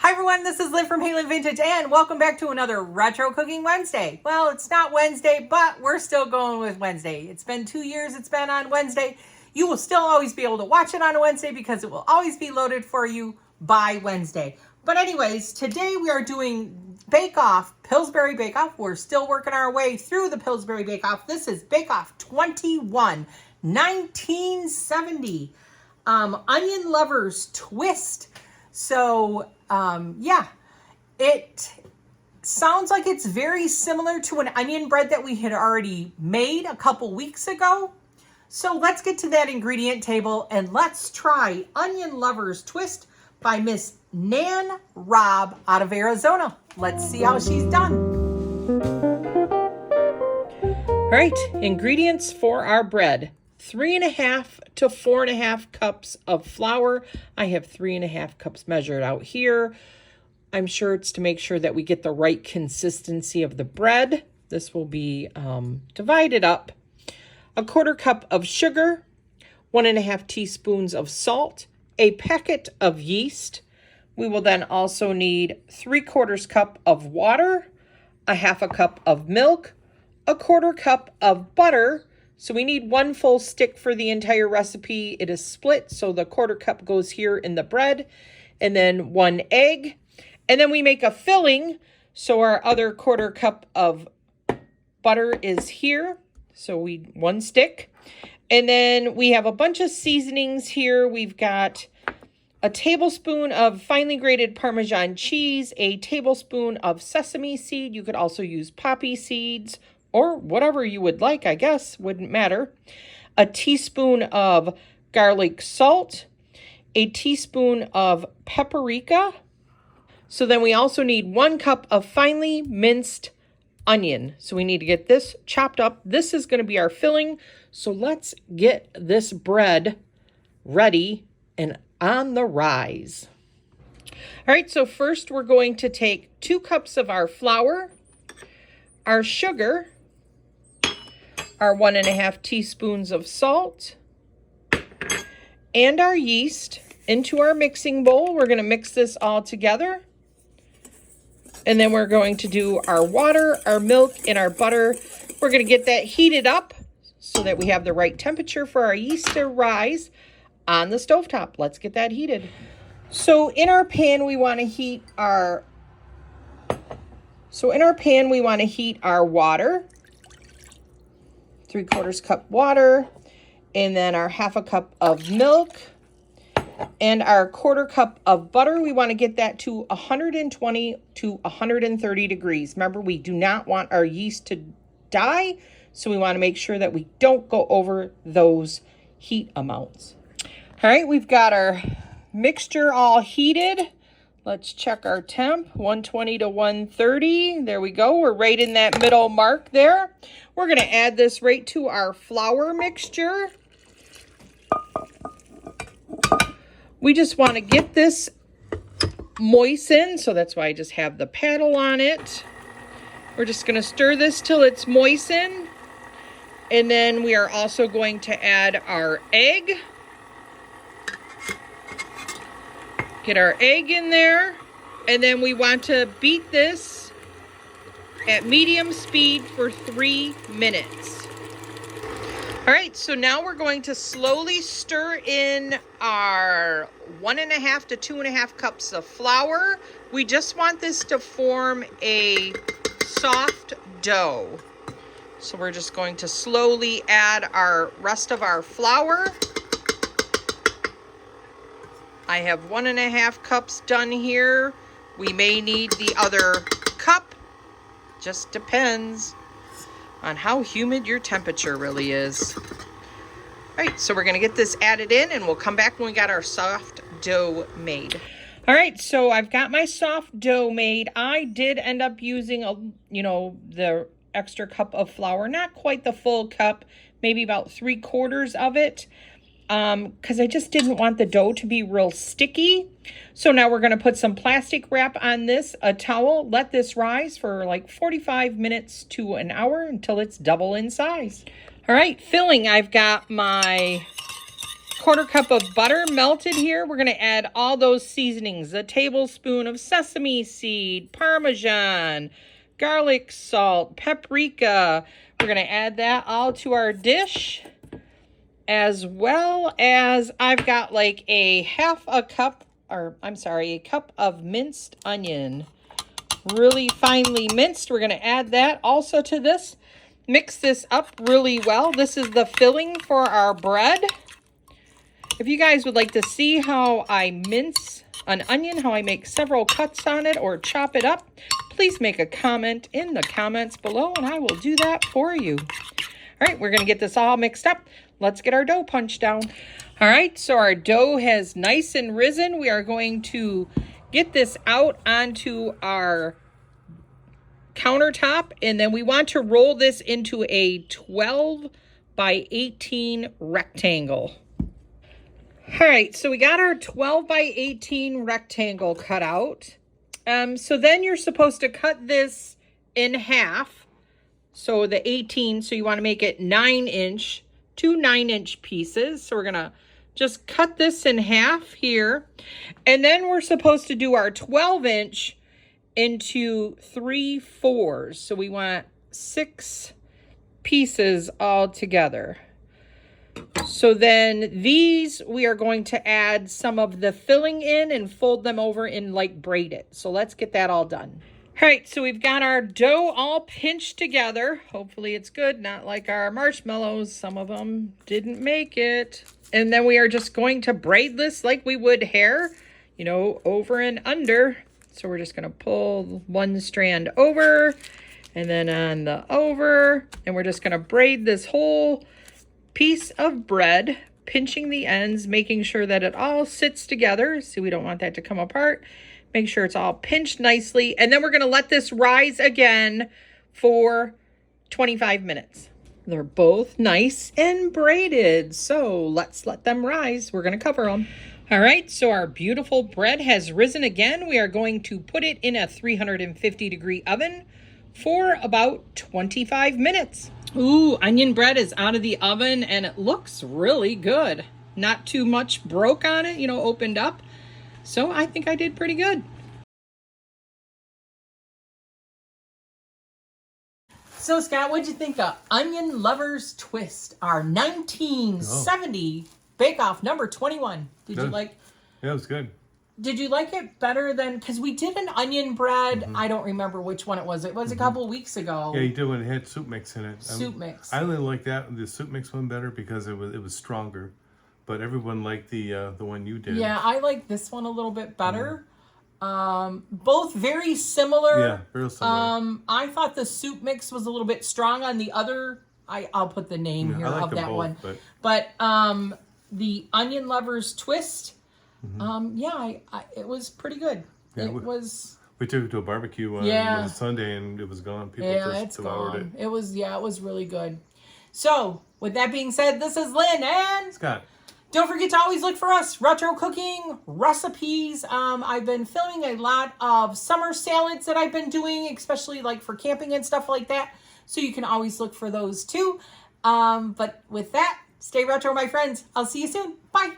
Hi everyone, this is Liv from Haley Vintage and welcome back to another Retro Cooking Wednesday. Well, it's not Wednesday, but we're still going with Wednesday. It's been 2 years it's been on Wednesday. You will still always be able to watch it on a Wednesday because it will always be loaded for you by Wednesday. But anyways, today we are doing Bake-Off, Pillsbury Bake-Off. We're still working our way through the Pillsbury Bake-Off. This is Bake-Off 21, 1970. Onion Lovers Twist. So, yeah, it sounds like it's very similar to an onion bread that we had already made a couple weeks ago. So let's get to that ingredient table and let's try Onion Lovers Twist by Miss Nan Robb out of Arizona. Let's see how she's done. All right, ingredients for our bread. 3.5 to 4.5 cups of flour. I have 3.5 cups measured out here. I'm sure it's to make sure that we get the right consistency of the bread. This will be divided up. 1/4 cup of sugar, 1.5 teaspoons of salt, a packet of yeast. We will then also need 3/4 cup of water, 1/2 cup of milk, 1/4 cup of butter. So we need 1 full stick for the entire recipe. It is split, so the 1/4 cup goes here in the bread. And then 1 egg. And then we make a filling, so our other 1/4 cup of butter is here. So 1 stick. And then we have a bunch of seasonings here. We've got a tablespoon of finely grated Parmesan cheese, a tablespoon of sesame seed. You could also use poppy seeds, or whatever you would like, I guess, wouldn't matter. A teaspoon of garlic salt, a teaspoon of paprika. So then we also need 1 cup of finely minced onion. So we need to get this chopped up. This is going to be our filling. So let's get this bread ready and on the rise. All right, so first we're going to take 2 cups of our flour, our sugar, our 1.5 teaspoons of salt, and our yeast into our mixing bowl. We're going to mix this all together. And then we're going to do our water, our milk, and our butter. We're going to get that heated up so that we have the right temperature for our yeast to rise on the stovetop. Let's get that heated. So in our pan, we want to heat our water. 3/4 cup water, and then our 1/2 cup of milk, and our 1/4 cup of butter. We want to get that to 120 to 130 degrees. Remember, we do not want our yeast to die, so we want to make sure that we don't go over those heat amounts. All right, we've got our mixture all heated. Let's check our temp, 120 to 130. There we go. We're right in that middle mark there. We're going to add this right to our flour mixture. We just want to get this moistened, so that's why I just have the paddle on it. We're just going to stir this till it's moistened. And then we are also going to add our egg. Get our egg in there, and then we want to beat this at medium speed for 3 minutes. All right, so now we're going to slowly stir in our 1.5 to 2.5 cups of flour. We just want this to form a soft dough. So we're just going to slowly add our rest of our flour. I have 1.5 cups done here. We may need the other cup. Just depends on how humid your temperature really is. All right, so we're gonna get this added in and we'll come back when we got our soft dough made. All right, so I've got my soft dough made. I did end up using the extra cup of flour, not quite the full cup, maybe about 3/4 of it. Because I just didn't want the dough to be real sticky. So now we're going to put some plastic wrap on this, a towel, let this rise for like 45 minutes to an hour until it's double in size. All right, filling, I've got my 1/4 cup of butter melted here. We're going to add all those seasonings. A tablespoon of sesame seed, Parmesan, garlic salt, paprika. We're going to add that all to our dish. As well as I've got like a cup of minced onion. Really finely minced. We're going to add that also to this. Mix this up really well. This is the filling for our bread. If you guys would like to see how I mince an onion, how I make several cuts on it or chop it up, please make a comment in the comments below and I will do that for you. All right, we're going to get this all mixed up. Let's get our dough punched down. All right, so our dough has nice and risen. We are going to get this out onto our countertop, and then we want to roll this into a 12 by 18 rectangle. All right, so we got our 12 by 18 rectangle cut out. So then you're supposed to cut this in half. So the 18, so you want to make it 9-inch, 2 9-inch pieces. So we're going to just cut this in half here. And then we're supposed to do our 12-inch into 3/4. So we want 6 pieces all together. So then these, we are going to add some of the filling in and fold them over and like braid it. So let's get that all done. All right, so we've got our dough all pinched together. Hopefully it's good, not like our marshmallows. Some of them didn't make it. And then we are just going to braid this like we would hair, you know, over and under. So we're just gonna pull one strand over and then on the over, and we're just gonna braid this whole piece of bread, pinching the ends, making sure that it all sits together. See, we don't want that to come apart. Make sure it's all pinched nicely. And then we're gonna let this rise again for 25 minutes. They're both nice and braided. So let's let them rise. We're gonna cover them. All right, so our beautiful bread has risen again. We are going to put it in a 350-degree oven for about 25 minutes. Ooh, onion bread is out of the oven and it looks really good. Not too much broke on it, you know, opened up. So I think I did pretty good. So Scott, what'd you think of Onion Lovers Twist, our 1970 Bake-Off number 21? Did you like? Yeah, it was good. Did you like it better than, because we did an onion bread, I don't remember which one it was. It was a couple weeks ago. Yeah, you did when it had soup mix in it. Soup mix. I really like the soup mix one better because it was stronger. But everyone liked the one you did. Yeah, I like this one a little bit better. Both very similar. Yeah, very similar. I thought the soup mix was a little bit strong on the other. I'll put the name here of that one. But the Onion Lovers Twist, it was pretty good. Yeah, we took it to a barbecue on Sunday and it was gone. People just devoured it. It was really good. So, with that being said, this is Lynn and Scott. Don't forget to always look for us, retro cooking recipes. I've been filming a lot of summer salads that I've been doing, especially like for camping and stuff like that. So you can always look for those too. But with that, stay retro, my friends. I'll see you soon. Bye.